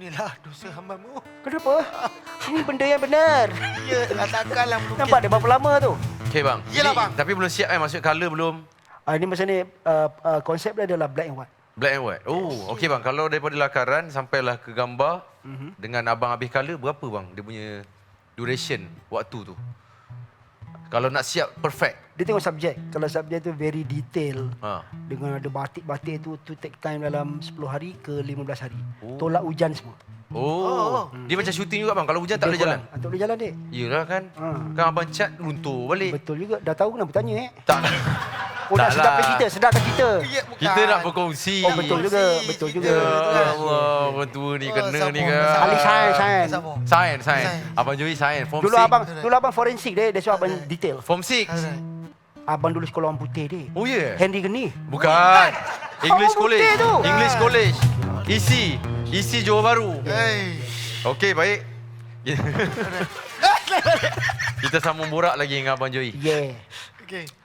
Ampunilah dosa hamba-Mu. Kenapa? Ini benda yang benar. Ya, takkanlah melukis. Nampak dah berapa lama tu? Okey bang. Yelah, Ini- bang. Tapi belum siap maksud colour belum. Ini masa ni konsep dia adalah black and white. Black and white. Oh, okey bang. Kalau daripada lakaran sampailah ke gambar dengan abang habis colour berapa bang dia punya duration waktu tu? Kalau nak siap perfect. Dia tengok subjek. Kalau subjek tu very detail. Ha. Dengan ada batik-batik tu take time dalam 10 hari ke 15 hari. Oh. Tolak hujan semua. Oh. Dia macam syuting juga bang. Kalau hujan tak boleh jalan. Tak boleh jalan, Dek. Yelah kan. Ha. Kan abang cat runtuh balik. Betul juga. Dah tahu kenapa tanya, Tak. Oh, nak Tak sedapkan lah. kita. Sedapkan kita. Ya, bukan. Kita nak berkongsi. Oh, betul juga. Betul juga. Ya Allah, orang tua ni kena ni kan. Ahli sains. Sains. Sains. Abang Joey sains. Form Dulu 6. abang forensik, Dek. That's why abang detail. Form 6. Abang dulu sekolah orang putih, Dek. Oh ya. Yeah. Henry Geni. Bukan. English Abang College. putih tu. English College. EC Johor Bahru. Hei. Okey, baik. Kita sambung borak lagi dengan Abang Joey. Yeah. Okey.